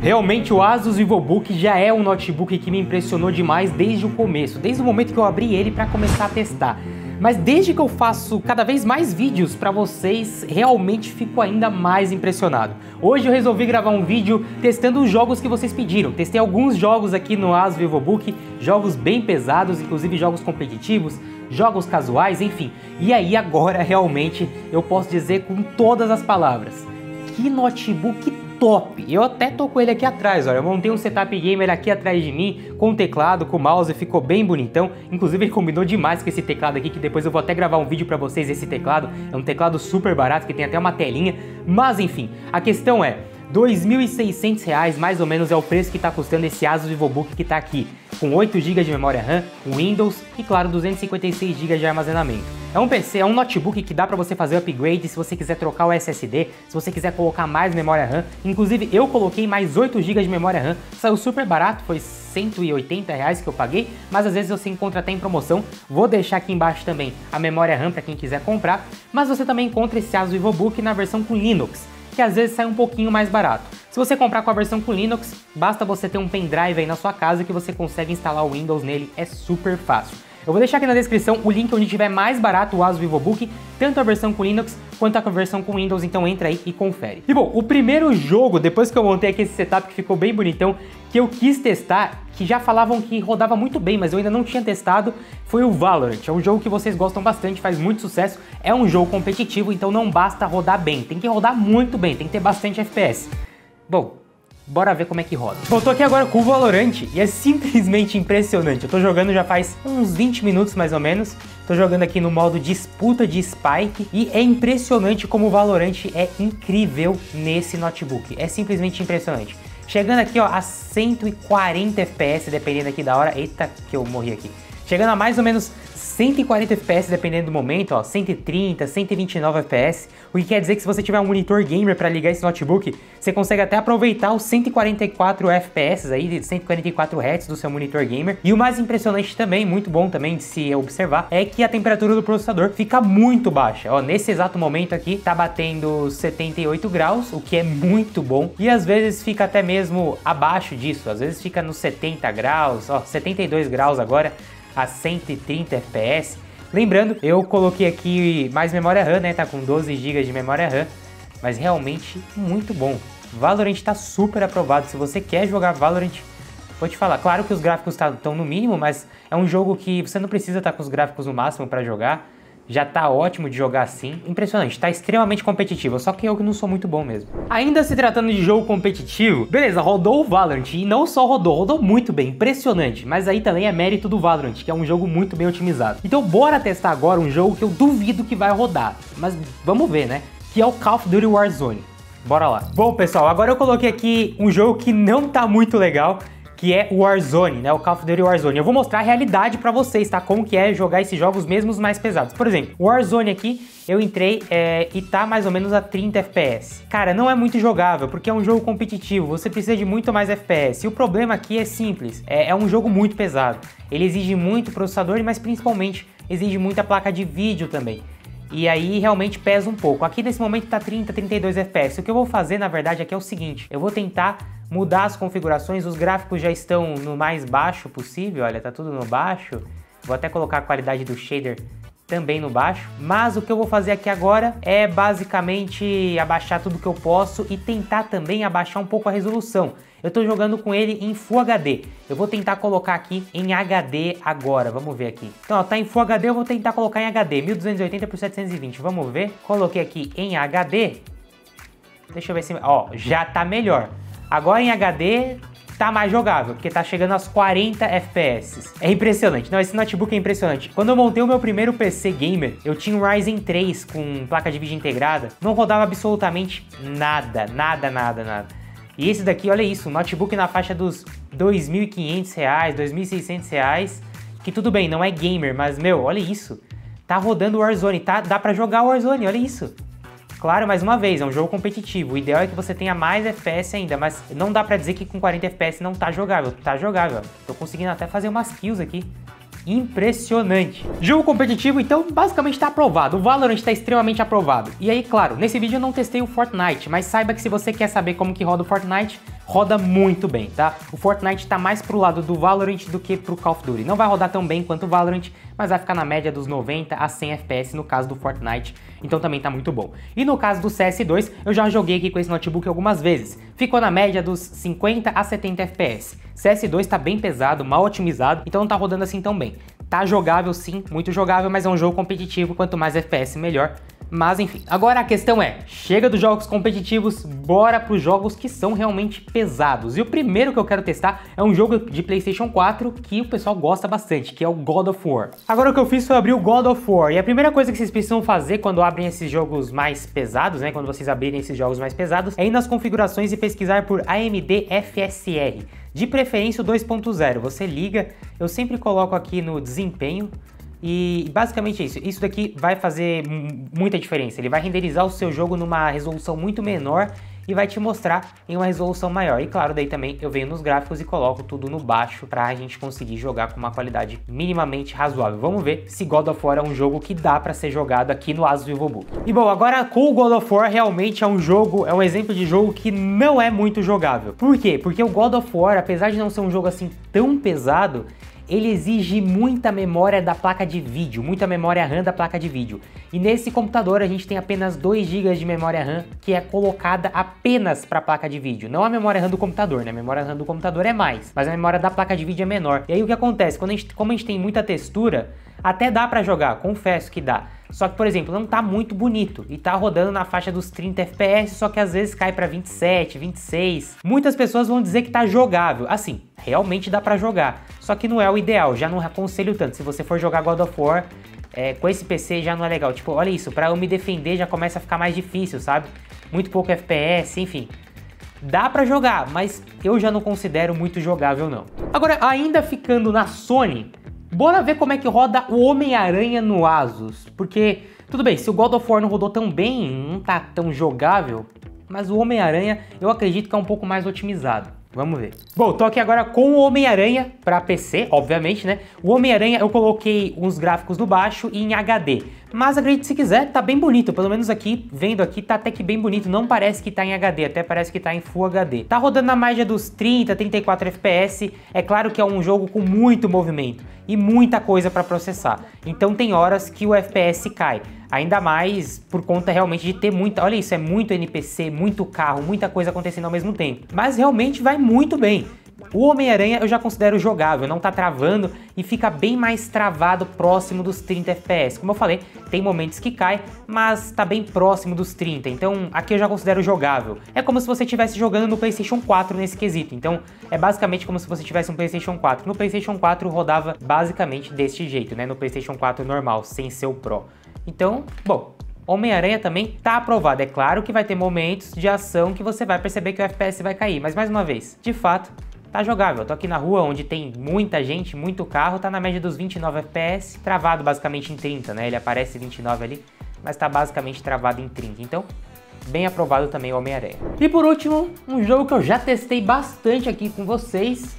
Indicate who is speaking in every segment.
Speaker 1: Realmente o Asus VivoBook já é um notebook que me impressionou demais desde o começo, desde o momento que eu abri ele para começar a testar. Mas desde que eu faço cada vez mais vídeos para vocês, realmente fico ainda mais impressionado. Hoje eu resolvi gravar um vídeo testando os jogos que vocês pediram. Testei alguns jogos aqui no Asus VivoBook, jogos bem pesados, inclusive jogos competitivos, jogos casuais, enfim. E aí agora realmente eu posso dizer com todas as palavras, que notebook top! Eu até tô com ele aqui atrás, olha, eu montei um setup gamer aqui atrás de mim, com o teclado, com o mouse, ficou bem bonitão, inclusive ele combinou demais com esse teclado aqui, que depois eu vou até gravar um vídeo pra vocês desse teclado, é um teclado super barato, que tem até uma telinha, mas enfim, a questão é, R$ 2.600 mais ou menos é o preço que tá custando esse Asus VivoBook que tá aqui, com 8 GB de memória RAM, Windows e claro 256 GB de armazenamento. É um PC, é um notebook que dá pra você fazer upgrade se você quiser trocar o SSD, se você quiser colocar mais memória RAM. Inclusive eu coloquei mais 8 GB de memória RAM, saiu super barato, foi R$ 180 que eu paguei, mas às vezes você encontra até em promoção. Vou deixar aqui embaixo também a memória RAM para quem quiser comprar, mas você também encontra esse Asus VivoBook na versão com Linux, que às vezes sai um pouquinho mais barato. Se você comprar com a versão com Linux, basta você ter um pendrive aí na sua casa que você consegue instalar o Windows nele, é super fácil. Eu vou deixar aqui na descrição o link onde tiver mais barato o Asus VivoBook, tanto a versão com Linux quanto a versão com Windows, então entra aí e confere. E bom, o primeiro jogo, depois que eu montei aqui esse setup que ficou bem bonitão, que eu quis testar, que já falavam que rodava muito bem, mas eu ainda não tinha testado, foi o Valorant. É um jogo que vocês gostam bastante, faz muito sucesso, é um jogo competitivo, então não basta rodar bem, tem que rodar muito bem, tem que ter bastante FPS. Bom, bora ver como é que roda. Bom, tô aqui agora com o Valorant e é simplesmente impressionante. Eu tô jogando já faz uns 20 minutos mais ou menos. Tô jogando aqui no modo disputa de Spike e é impressionante como o Valorant é incrível nesse notebook. É simplesmente impressionante. Chegando aqui ó a 140 FPS dependendo aqui da hora. Eita, que eu morri aqui. Chegando a mais ou menos 140 FPS dependendo do momento, ó, 130, 129 FPS, o que quer dizer que se você tiver um monitor gamer para ligar esse notebook, você consegue até aproveitar os 144 FPS aí, de 144 Hz do seu monitor gamer. E o mais impressionante também, muito bom também de se observar, é que a temperatura do processador fica muito baixa. Ó, nesse exato momento aqui tá batendo 78 graus, o que é muito bom, e às vezes fica até mesmo abaixo disso, às vezes fica nos 70 graus, ó, 72 graus agora, a 130 FPS. Lembrando, eu coloquei aqui mais memória RAM, né? Tá com 12 GB de memória RAM, mas realmente muito bom. Valorant tá super aprovado. Se você quer jogar Valorant, vou te falar, claro que os gráficos estão no mínimo, mas é um jogo que você não precisa estar com os gráficos no máximo para jogar. Já tá ótimo de jogar assim, impressionante, tá extremamente competitivo, só que eu que não sou muito bom mesmo. Ainda se tratando de jogo competitivo, beleza, rodou o Valorant, e não só rodou muito bem, impressionante, mas aí também é mérito do Valorant, que é um jogo muito bem otimizado. Então bora testar agora um jogo que eu duvido que vai rodar, mas vamos ver, né, que é o Call of Duty Warzone. Bora lá. Bom pessoal, agora eu coloquei aqui um jogo que não tá muito legal, que é o Warzone, né, o Call of Duty Warzone. Eu vou mostrar a realidade pra vocês, tá, como que é jogar esses jogos mesmo os mais pesados. Por exemplo, o Warzone aqui, eu entrei e tá mais ou menos a 30 FPS. Cara, não é muito jogável, porque é um jogo competitivo, você precisa de muito mais FPS. E o problema aqui é simples, é um jogo muito pesado. Ele exige muito processador, mas principalmente exige muita placa de vídeo também. E aí realmente pesa um pouco. Aqui nesse momento tá 30, 32 FPS. O que eu vou fazer, na verdade, aqui é o seguinte. Eu vou tentar mudar as configurações. Os gráficos já estão no mais baixo possível. Olha, tá tudo no baixo. Vou até colocar a qualidade do shader também no baixo. Mas o que eu vou fazer aqui agora é basicamente abaixar tudo que eu posso e tentar também abaixar um pouco a resolução. Eu tô jogando com ele em Full HD. Eu vou tentar colocar aqui em HD agora. Vamos ver aqui. Então, ó, tá em Full HD, eu vou tentar colocar em HD. 1280 por 720. Vamos ver. Coloquei aqui em HD. Deixa eu ver se... Ó, já tá melhor. Agora em HD tá mais jogável, porque tá chegando aos 40 FPS. É impressionante. Não, esse notebook é impressionante. Quando eu montei o meu primeiro PC gamer, eu tinha um Ryzen 3 com placa de vídeo integrada. Não rodava absolutamente nada. E esse daqui, olha isso, um notebook na faixa dos R$ 2.500, R$ 2.600, que tudo bem, não é gamer, mas, meu, olha isso. Tá rodando o Warzone, tá? Dá pra jogar o Warzone, olha isso. Claro, mais uma vez, é um jogo competitivo. O ideal é que você tenha mais FPS ainda, mas não dá pra dizer que com 40 FPS não tá jogável. Tá jogável. Tô conseguindo até fazer umas kills aqui. Impressionante. Jogo competitivo, então, basicamente tá aprovado. O Valorant tá extremamente aprovado. E aí, claro, nesse vídeo eu não testei o Fortnite, mas saiba que se você quer saber como que roda o Fortnite, roda muito bem, tá? O Fortnite tá mais pro lado do Valorant do que pro Call of Duty. Não vai rodar tão bem quanto o Valorant, mas vai ficar na média dos 90 a 100 FPS no caso do Fortnite, então também tá muito bom. E no caso do CS2, eu já joguei aqui com esse notebook algumas vezes, ficou na média dos 50 a 70 FPS. CS2 tá bem pesado, mal otimizado, então não tá rodando assim tão bem. Tá jogável sim, muito jogável, mas é um jogo competitivo, quanto mais FPS melhor. Mas enfim, agora a questão é, chega dos jogos competitivos, bora para os jogos que são realmente pesados. E o primeiro que eu quero testar é um jogo de PlayStation 4 que o pessoal gosta bastante, que é o God of War. Agora o que eu fiz foi abrir o God of War, e a primeira coisa que vocês precisam fazer quando abrem esses jogos mais pesados, né, quando vocês abrirem esses jogos mais pesados, é ir nas configurações e pesquisar por AMD FSR. De preferência o 2.0, você liga, eu sempre coloco aqui no desempenho, e basicamente é isso. Isso daqui vai fazer muita diferença. Ele vai renderizar o seu jogo numa resolução muito menor e vai te mostrar em uma resolução maior. E claro, daí também eu venho nos gráficos e coloco tudo no baixo pra gente conseguir jogar com uma qualidade minimamente razoável. Vamos ver se God of War é um jogo que dá pra ser jogado aqui no Asus VivoBook. E bom, agora com o God of War realmente é um exemplo de jogo que não é muito jogável. Por quê? Porque o God of War, apesar de não ser um jogo assim tão pesado, ele exige muita memória da placa de vídeo, muita memória RAM da placa de vídeo. E nesse computador a gente tem apenas 2 GB de memória RAM que é colocada apenas para a placa de vídeo. Não a memória RAM do computador, né? A memória RAM do computador é mais, mas a memória da placa de vídeo é menor. E aí o que acontece? Como a gente tem muita textura, até dá para jogar, confesso que dá. Só que, por exemplo, não tá muito bonito e tá rodando na faixa dos 30 FPS, só que às vezes cai para 27, 26. Muitas pessoas vão dizer que tá jogável. Assim, realmente dá para jogar, só que não é o ideal, já não aconselho tanto. Se você for jogar God of War, com esse PC já não é legal. Tipo, olha isso, para eu me defender já começa a ficar mais difícil, sabe? Muito pouco FPS, enfim. Dá pra jogar, mas eu já não considero muito jogável não. Agora, ainda ficando na Sony, bora ver como é que roda o Homem-Aranha no Asus, porque, tudo bem, se o God of War não rodou tão bem, não tá tão jogável, mas o Homem-Aranha eu acredito que é um pouco mais otimizado. Vamos ver. Bom, tô aqui agora com o Homem-Aranha para PC, obviamente, né? O Homem-Aranha eu coloquei uns gráficos no baixo e em HD. Mas acredite se quiser, tá bem bonito. Pelo menos aqui, vendo aqui, tá até que bem bonito. Não parece que tá em HD, até parece que tá em Full HD. Tá rodando na média dos 30, 34 FPS. É claro que é um jogo com muito movimento e muita coisa para processar. Então tem horas que o FPS cai. Ainda mais por conta realmente de ter muita... Olha isso, é muito NPC, muito carro, muita coisa acontecendo ao mesmo tempo. Mas realmente vai muito bem. O Homem-Aranha eu já considero jogável, não tá travando e fica bem mais travado próximo dos 30 FPS. Como eu falei, tem momentos que cai, mas tá bem próximo dos 30, então aqui eu já considero jogável. É como se você estivesse jogando no PlayStation 4 nesse quesito, então é basicamente como se você tivesse um PlayStation 4. No PlayStation 4 rodava basicamente deste jeito, né? No PlayStation 4 normal, sem ser o Pro. Então, bom, Homem-Aranha também tá aprovado. É claro que vai ter momentos de ação que você vai perceber que o FPS vai cair, mas mais uma vez, de fato, tá jogável. Eu tô aqui na rua onde tem muita gente, muito carro, tá na média dos 29 FPS, travado basicamente em 30, né? Ele aparece 29 ali, mas tá basicamente travado em 30. Então, bem aprovado também o Homem-Aranha. E por último, um jogo que eu já testei bastante aqui com vocês,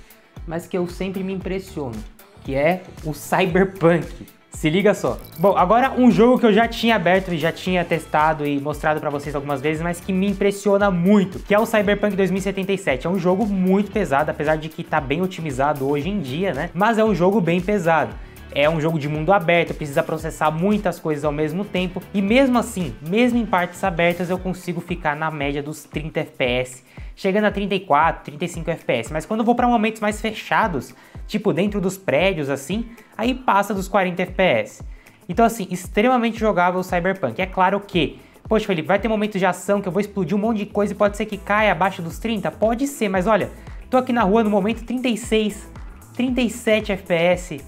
Speaker 1: mas que eu sempre me impressiono, que é o Cyberpunk. Se liga só. Bom, agora um jogo que eu já tinha aberto e já tinha testado e mostrado pra vocês algumas vezes, mas que me impressiona muito, que é o Cyberpunk 2077. É um jogo muito pesado, apesar de que tá bem otimizado hoje em dia, né? Mas é um jogo bem pesado. É um jogo de mundo aberto, precisa processar muitas coisas ao mesmo tempo. E mesmo assim, mesmo em partes abertas, eu consigo ficar na média dos 30 FPS, chegando a 34, 35 FPS. Mas quando eu vou para momentos mais fechados, tipo dentro dos prédios assim, aí passa dos 40 FPS. Então assim, extremamente jogável o Cyberpunk. É claro que, poxa Felipe, vai ter momentos de ação que eu vou explodir um monte de coisa e pode ser que caia abaixo dos 30? Pode ser, mas olha, tô aqui na rua no momento 36, 37 FPS,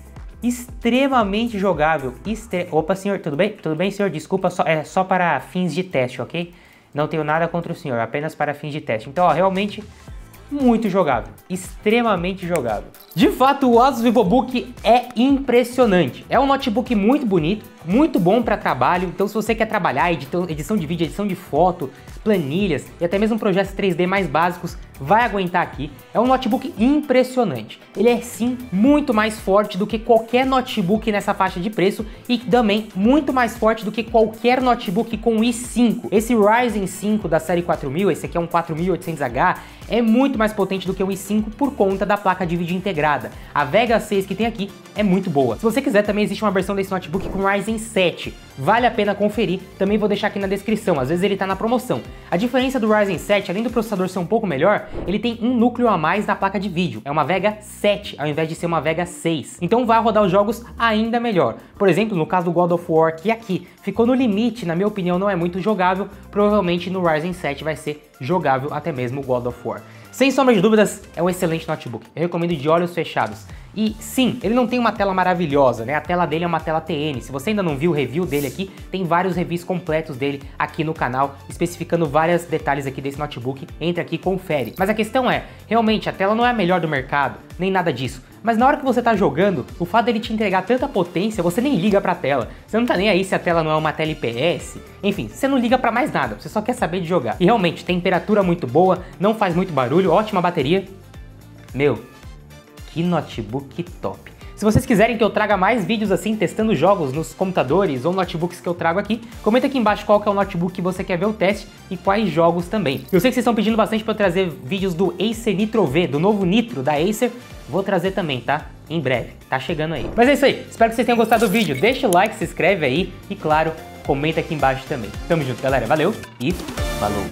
Speaker 1: extremamente jogável. Opa, senhor, tudo bem? Tudo bem, senhor? Desculpa, é só para fins de teste, ok? Não tenho nada contra o senhor, apenas para fins de teste. Então, ó, realmente muito jogável, extremamente jogável. De fato, o Asus VivoBook é impressionante. É um notebook muito bonito, muito bom para trabalho. Então se você quer trabalhar edição de vídeo, edição de foto, planilhas e até mesmo projetos 3D mais básicos, vai aguentar aqui. É um notebook impressionante. Ele é sim muito mais forte do que qualquer notebook nessa faixa de preço e também muito mais forte do que qualquer notebook com i5. Esse Ryzen 5 da série 4000, esse aqui é um 4800H, é muito mais potente do que o i5 por conta da placa de vídeo integrada. A Vega 6 que tem aqui é muito boa. Se você quiser, também existe uma versão desse notebook com Ryzen 7. Vale a pena conferir, também vou deixar aqui na descrição, às vezes ele tá na promoção. A diferença do Ryzen 7, além do processador ser um pouco melhor, ele tem um núcleo a mais na placa de vídeo. É uma Vega 7, ao invés de ser uma Vega 6. Então vai rodar os jogos ainda melhor. Por exemplo, no caso do God of War, que aqui ficou no limite, na minha opinião não é muito jogável, provavelmente no Ryzen 7 vai ser jogável até mesmo o God of War. Sem sombra de dúvidas, é um excelente notebook. Eu recomendo de olhos fechados. E sim, ele não tem uma tela maravilhosa, né? A tela dele é uma tela TN. Se você ainda não viu o review dele aqui, tem vários reviews completos dele aqui no canal, especificando vários detalhes aqui desse notebook. Entra aqui e confere. Mas a questão é, realmente, a tela não é a melhor do mercado, nem nada disso. Mas na hora que você tá jogando, o fato dele te entregar tanta potência, você nem liga pra tela. Você não tá nem aí se a tela não é uma tela IPS. Enfim, você não liga pra mais nada, você só quer saber de jogar. E realmente, temperatura muito boa, não faz muito barulho, ótima bateria. Meu, que notebook top. Se vocês quiserem que eu traga mais vídeos assim, testando jogos nos computadores ou notebooks que eu trago aqui, comenta aqui embaixo qual que é o notebook que você quer ver o teste e quais jogos também. Eu sei que vocês estão pedindo bastante para eu trazer vídeos do Acer Nitro V, do novo Nitro da Acer. Vou trazer também, tá? Em breve, tá chegando aí. Mas é isso aí, espero que vocês tenham gostado do vídeo. Deixa o like, se inscreve aí e, claro, comenta aqui embaixo também. Tamo junto, galera. Valeu e falou!